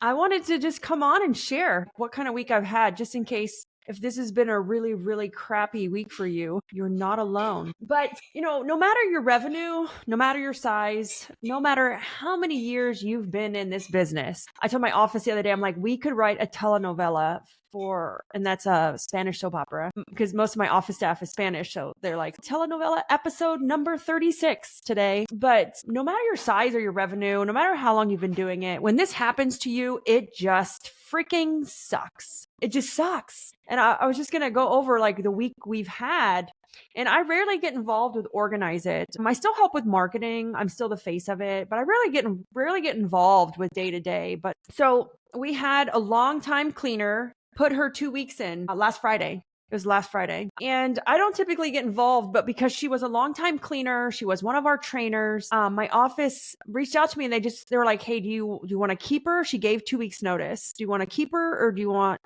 I wanted to just come on and share what kind of week I've had, just in case if this has been a really, really crappy week for you, you're not alone. But, no matter your revenue, no matter your size, no matter how many years you've been in this business, I told my office the other day, I'm like, we could write a telenovela and that's a Spanish soap opera, because most of my office staff is Spanish. So they're like, telenovela episode number 36 today. But no matter your size or your revenue, no matter how long you've been doing it, when this happens to you, it just freaking sucks. It just sucks. And I was just going to go over like the week we've had. And I rarely get involved with Organize It. I still help with marketing. I'm still the face of it, but I rarely get involved with day to day. But so we had a longtime cleaner put her 2 weeks in last Friday. It was last Friday. And I don't typically get involved, but because she was a longtime cleaner, she was one of our trainers, my office reached out to me and they were like, hey, do you want to keep her? She gave 2 weeks notice. Do you want to keep her or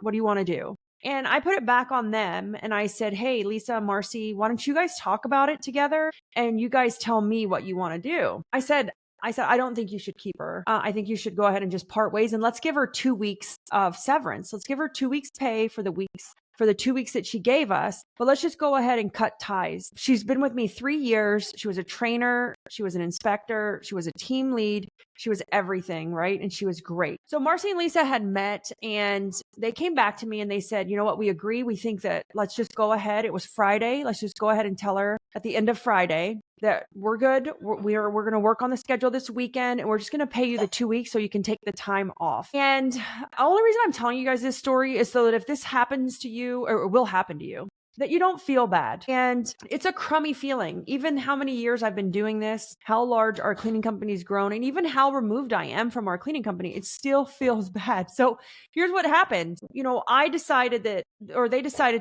what do you want to do? And I put it back on them and I said, hey, Lisa, Marcy, why don't you guys talk about it together and you guys tell me what you want to do? I said, I don't think you should keep her. I think you should go ahead and just part ways and let's give her 2 weeks of severance. Let's give her 2 weeks pay for the 2 weeks that she gave us, but let's just go ahead and cut ties. She's been with me 3 years. She was a trainer. She was an inspector. She was a team lead. She was everything, right? And she was great. So Marcy and Lisa had met and they came back to me and they said, you know what? We agree. We think that let's just go ahead. It was Friday. Let's just go ahead and tell her at the end of Friday that we're good. We're going to work on the schedule this weekend and we're just going to pay you the 2 weeks so you can take the time off. And the only reason I'm telling you guys this story is so that if this happens to you or will happen to you, that you don't feel bad. And it's a crummy feeling. Even how many years I've been doing this, how large our cleaning company's grown, and even how removed I am from our cleaning company, it still feels bad. So here's what happened. They decided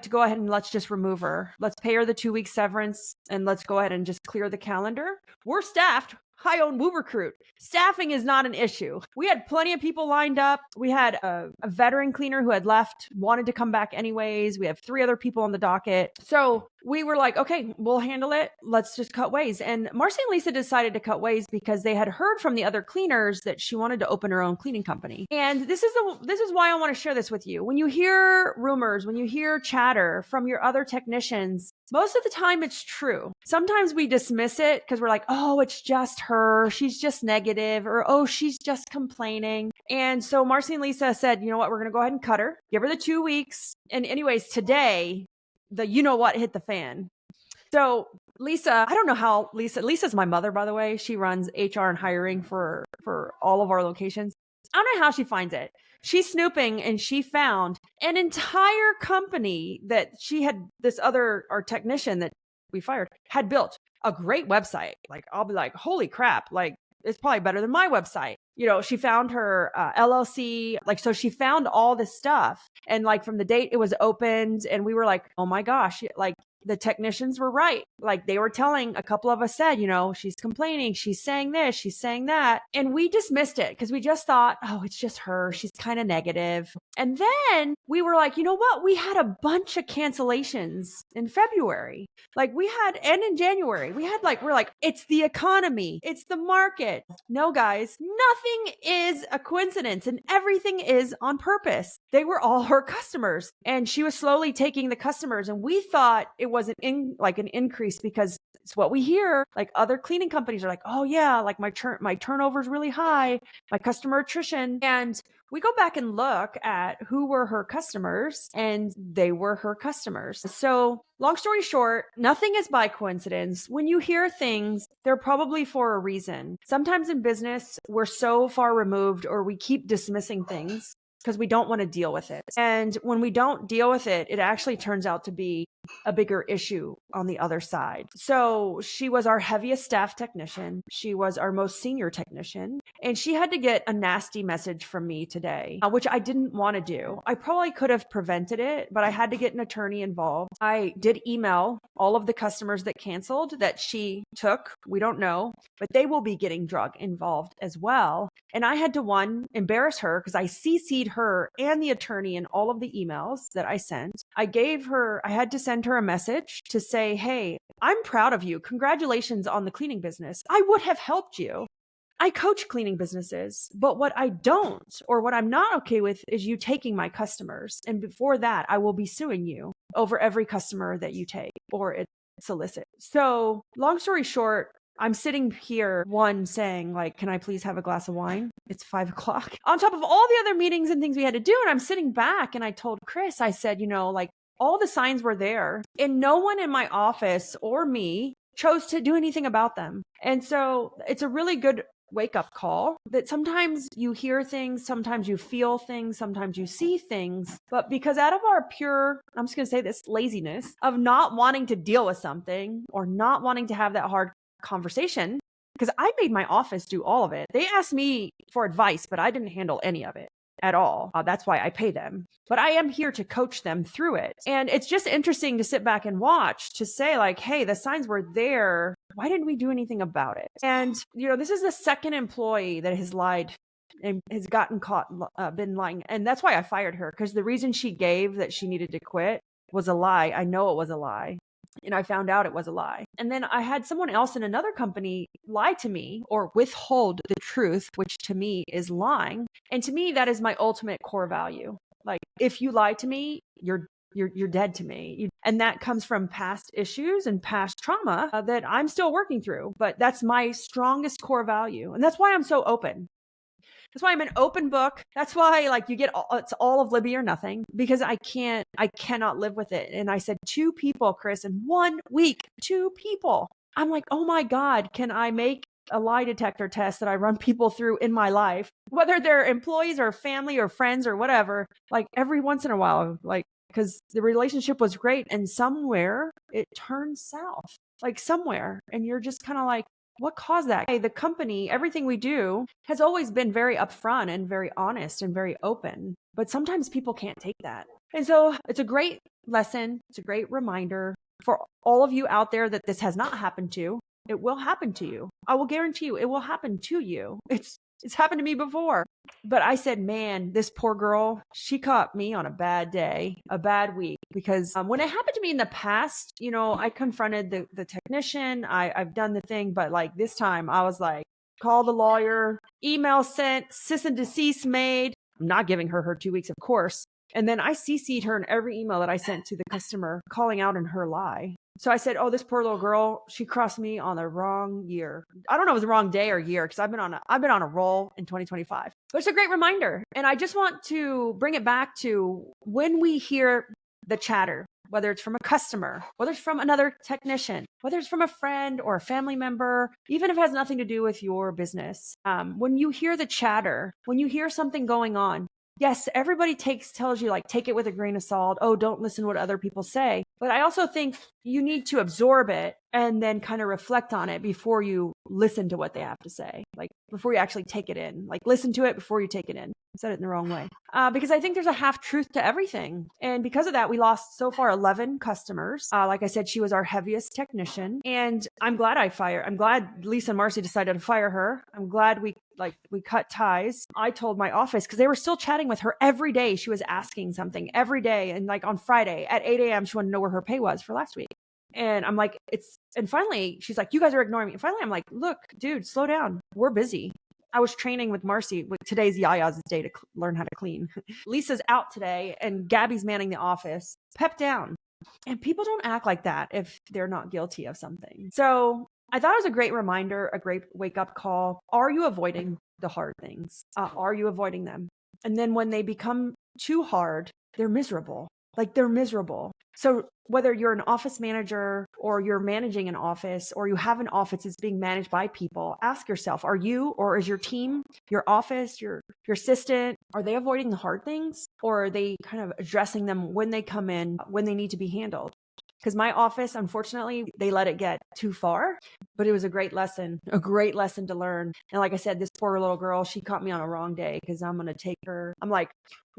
to go ahead and let's just remove her. Let's pay her the 2 week severance and let's go ahead and just clear the calendar. We're staffed. I own Woo Recruit. Staffing is not an issue. We had plenty of people lined up. We had a veteran cleaner who had left, wanted to come back anyways. We have 3 other people on the docket. So we were like, okay, we'll handle it. Let's just cut ways. And Marcy and Lisa decided to cut ways because they had heard from the other cleaners that she wanted to open her own cleaning company. And this is why I want to share this with you. When you hear rumors, when you hear chatter from your other technicians, most of the time it's true. Sometimes we dismiss it because we're like, oh, it's just her. She's just negative, or, oh, she's just complaining. And so Marcy and Lisa said, you know what? We're going to go ahead and cut her, give her the 2 weeks. And anyways, today, hit the fan. So Lisa, I don't know how Lisa's my mother, by the way. She runs HR and hiring for all of our locations. I don't know how she finds it. She's snooping and she found an entire company that our technician that we fired had built a great website. Like, I'll be like, holy crap. Like, it's probably better than my website. She found her LLC. Like, so she found all this stuff. And like from the date it was opened and we were like, oh my gosh, like the technicians were right. Like they were telling, a couple of us said, she's complaining, she's saying this, she's saying that. And we dismissed it because we just thought, oh, it's just her. She's kind of negative. And then we were like, you know what? We had a bunch of cancellations in February. And in January, we're like, it's the economy. It's the market. No, guys, nothing is a coincidence and everything is on purpose. They were all her customers and she was slowly taking the customers. And we thought it was an increase because it's what we hear. Like other cleaning companies are like, oh yeah, like my turnover is really high, my customer attrition. And we go back and look at who were her customers and they were her customers. So long story short, nothing is by coincidence. When you hear things, they're probably for a reason. Sometimes in business, we're so far removed or we keep dismissing things because we don't want to deal with it. And when we don't deal with it, it actually turns out to be a bigger issue on the other side. So she was our heaviest staff technician. She was our most senior technician. And she had to get a nasty message from me today, which I didn't want to do. I probably could have prevented it, but I had to get an attorney involved. I did email all of the customers that canceled that she took. We don't know, but they will be getting drug involved as well. And I had to embarrass her because I CC'd her and the attorney in all of the emails that I sent. I had to send send her a message to say, hey, I'm proud of you. Congratulations on the cleaning business. I would have helped you. I coach cleaning businesses, but what I don't, or what I'm not okay with, is you taking my customers. And before that, I will be suing you over every customer that you take or solicit. So long story short, I'm sitting here, one saying like, can I please have a glass of wine? It's 5:00 on top of all the other meetings and things we had to do. And I'm sitting back and I told Chris, I said, like all the signs were there and no one in my office or me chose to do anything about them. And so it's a really good wake up call that sometimes you hear things, sometimes you feel things, sometimes you see things, but because out of our pure, I'm just going to say this, laziness of not wanting to deal with something or not wanting to have that hard conversation, because I made my office do all of it. They asked me for advice, but I didn't handle any of it at all. That's why I pay them. But I am here to coach them through it. And it's just interesting to sit back and watch to say like, hey, the signs were there. Why didn't we do anything about it? And, this is the second employee that has lied and has gotten caught, been lying. And that's why I fired her, because the reason she gave that she needed to quit was a lie. I know it was a lie. And I found out it was a lie. And then I had someone else in another company lie to me or withhold the truth, which to me is lying. And to me, that is my ultimate core value. Like, if you lie to me, you're dead to me. And that comes from past issues and past trauma that I'm still working through. But that's my strongest core value. And that's why I'm so open. That's why I'm an open book. That's why like you get it's all of Libby or nothing, because I cannot live with it. And I said 2 people, Chris, in 1 week, 2 people. I'm like, oh my God, can I make a lie detector test that I run people through in my life, whether they're employees or family or friends or whatever, like every once in a while, like, because the relationship was great and somewhere it turns south, like somewhere. And you're just kind of like, what caused that? The company, everything we do has always been very upfront and very honest and very open, but sometimes people can't take that. And so it's a great lesson. It's a great reminder for all of you out there that this has not happened to. It will happen to you. I will guarantee you it will happen to you. It's happened to me before. But I said, man, this poor girl, she caught me on a bad day, a bad week, because when it happened to me in the past, I confronted the technician. I've done the thing, but like this time I was like, call the lawyer, email sent, cease and desist made. I'm not giving her 2 weeks, of course. And then I CC'd her in every email that I sent to the customer, calling out in her lie. So I said, oh, this poor little girl, she crossed me on the wrong year. I don't know if it was the wrong day or year, because I've been on a roll in 2025. But it's a great reminder. And I just want to bring it back to when we hear the chatter, whether it's from a customer, whether it's from another technician, whether it's from a friend or a family member, even if it has nothing to do with your business. When you hear the chatter, when you hear something going on, yes, everybody tells you like, take it with a grain of salt. Oh, don't listen to what other people say. But I also think you need to absorb it and then kind of reflect on it before you listen to what they have to say. Like before you actually take it in, like listen to it before you take it in. I said it in the wrong way. Because I think there's a half truth to everything. And because of that, we lost so far 11 customers. Like I said, she was our heaviest technician. And I'm glad I'm glad Lisa and Marcy decided to fire her. I'm glad we cut ties. I told my office, because they were still chatting with her every day. She was asking something every day. And like on Friday at 8 a.m., she wanted to know where her pay was for last week. And I'm like, and finally she's like, you guys are ignoring me. And finally I'm like, look, dude, slow down. We're busy. I was training with Marcy. Today's Yaya's day to learn how to clean. Lisa's out today and Gabby's manning the office. Pep down. And people don't act like that if they're not guilty of something. So I thought it was a great reminder, a great wake up call. Are you avoiding the hard things? Are you avoiding them? And then when they become too hard, they're miserable. Like they're miserable. So whether you're an office manager or you're managing an office or you have an office that's being managed by people, ask yourself, are you or is your team, your office, your assistant, are they avoiding the hard things or are they kind of addressing them when they come in, when they need to be handled? Because my office, unfortunately, they let it get too far, but it was a great lesson to learn. And like I said, this poor little girl, she caught me on a wrong day because I'm going to take her. I'm like,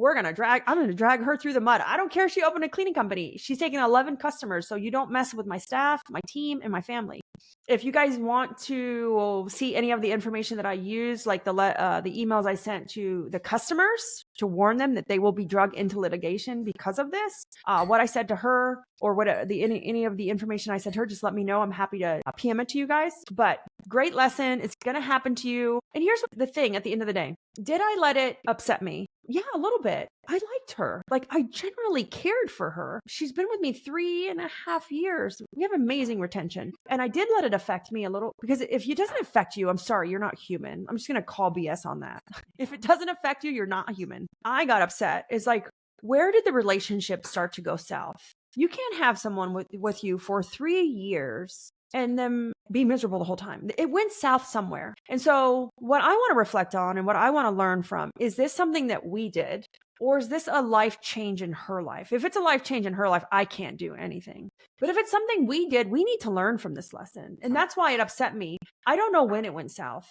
I'm going to drag her through the mud. I don't care if she opened a cleaning company. She's taking 11 customers. So you don't mess with my staff, my team, and my family. If you guys want to see any of the information that I use, like the emails I sent to the customers to warn them that they will be dragged into litigation because of this, what I said to her, or what any of the information I sent her, just let me know. I'm happy to PM it to you guys. But great lesson. It's going to happen to you. And here's the thing at the end of the day. Did I let it upset me? Yeah, a little bit. I liked her. Like, I generally cared for her. She's been with me 3.5 years. We have amazing retention. And I did let it affect me a little, because if it doesn't affect you, I'm sorry, you're not human. I'm just going to call BS on that. If it doesn't affect you, you're not human. I got upset. It's like, where did the relationship start to go south? You can't have someone with you for 3 years and then be miserable the whole time. It went south somewhere. And so what I want to reflect on and what I want to learn from, is this something that we did, or is this a life change in her life? If it's a life change in her life, I can't do anything. But if it's something we did, we need to learn from this lesson. And that's why it upset me. I don't know when it went south.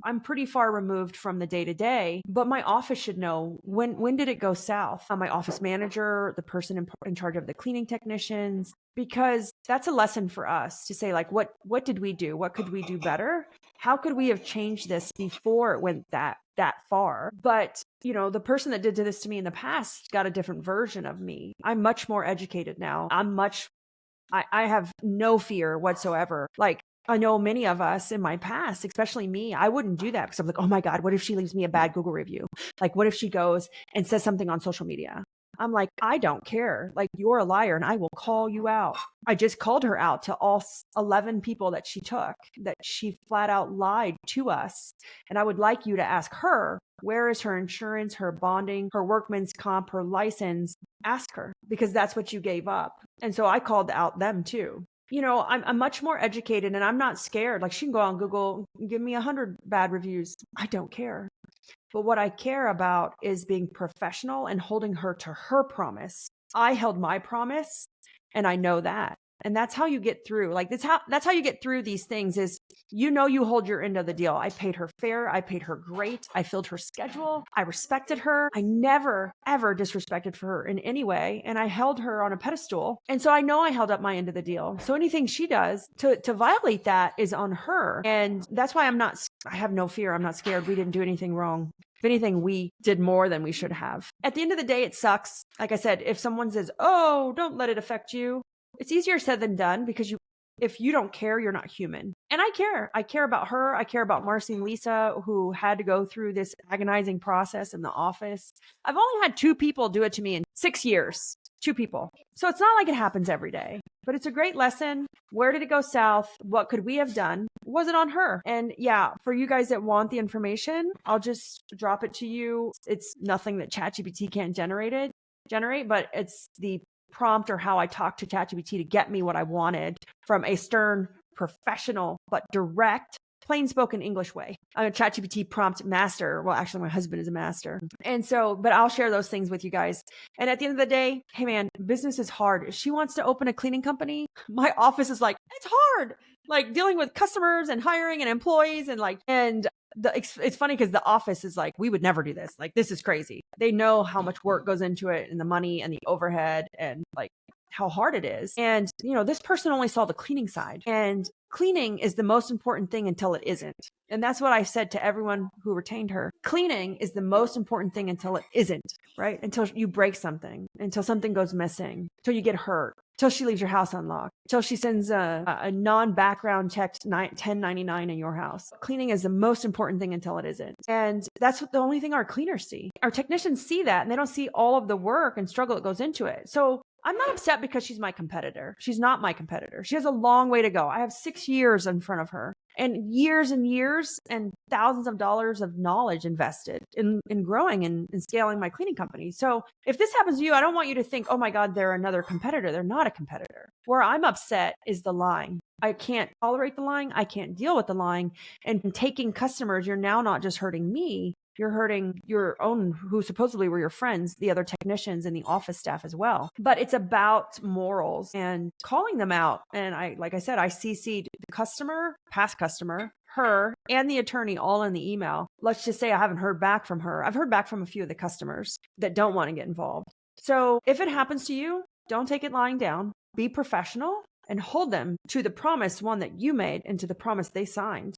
I'm pretty far removed from the day-to-day, but my office should know when did it go south? My office manager, the person in charge of the cleaning technicians, because that's a lesson for us to say, like, what did we do? What could we do better? How could we have changed this before it went that far? But the person that did this to me in the past got a different version of me. I'm much more educated now. I have no fear whatsoever. Like, I know many of us in my past, especially me, I wouldn't do that because I'm like, oh my God, what if she leaves me a bad Google review? Like, what if she goes and says something on social media? I'm like, I don't care. Like, you're a liar and I will call you out. I just called her out to all 11 people that she took, that she flat out lied to us. And I would like you to ask her, where is her insurance, her bonding, her workman's comp, her license? Ask her, because that's what you gave up. And so I called out them too. I'm much more educated and I'm not scared. Like, she can go on Google and give me 100 bad reviews. I don't care. But what I care about is being professional and holding her to her promise. I held my promise, and I know that. And that's how you get through. Like, that's how you get through these things, is you hold your end of the deal. I paid her fair. I paid her great. I filled her schedule. I respected her. I never, ever disrespected for her in any way. And I held her on a pedestal. And so I know I held up my end of the deal. So anything she does to violate that is on her. And that's why I have no fear. I'm not scared. We didn't do anything wrong. If anything, we did more than we should have. At the end of the day, it sucks. Like I said, if someone says, oh, don't let it affect you, it's easier said than done, because if you don't care, you're not human. And I care. I care about her. I care about Marcy and Lisa, who had to go through this agonizing process in the office. I've only had 2 people do it to me in 6 years. 2 people. So it's not like it happens every day, but it's a great lesson. Where did it go south? What could we have done? Was it on her? And yeah, for you guys that want the information, I'll just drop it to you. It's nothing that ChatGPT can't generate, but it's the prompt or how I talked to ChatGPT to get me what I wanted from a stern, professional, but direct, plain spoken English way. I'm a ChatGPT prompt master. Well, actually, my husband is a master. And so, but I'll share those things with you guys. And at the end of the day, hey man, business is hard. If she wants to open a cleaning company, my office is like, it's hard. Like, dealing with customers and hiring and employees it's funny because the office is like, we would never do this. Like, this is crazy. They know how much work goes into it, and the money and the overhead, and like how hard it is. And, this person only saw the cleaning side, and cleaning is the most important thing until it isn't. And that's what I said to everyone who retained her. Cleaning is the most important thing until it isn't, right? Until you break something, until something goes missing, until you get hurt, till she leaves your house unlocked, till she sends a non-background checked 1099 in your house. Cleaning is the most important thing until it isn't. And that's the only thing our cleaners see. Our technicians see that, and they don't see all of the work and struggle that goes into it. So I'm not upset because she's my competitor. She's not my competitor. She has a long way to go. I have 6 years in front of her, and years and thousands of dollars of knowledge invested in growing and scaling my cleaning company. So if this happens to you, I don't want you to think, oh my God, they're another competitor. They're not a competitor. Where I'm upset is the lying. I can't tolerate the lying. I can't deal with the lying. And taking customers, you're now not just hurting me, you're hurting your own, who supposedly were your friends, the other technicians and the office staff as well. But it's about morals and calling them out. And like I said, I CC'd the customer, past customer, her, and the attorney all in the email. Let's just say I haven't heard back from her. I've heard back from a few of the customers that don't want to get involved. So if it happens to you, don't take it lying down. Be professional. and hold them to the promise, one that you made, and to the promise they signed.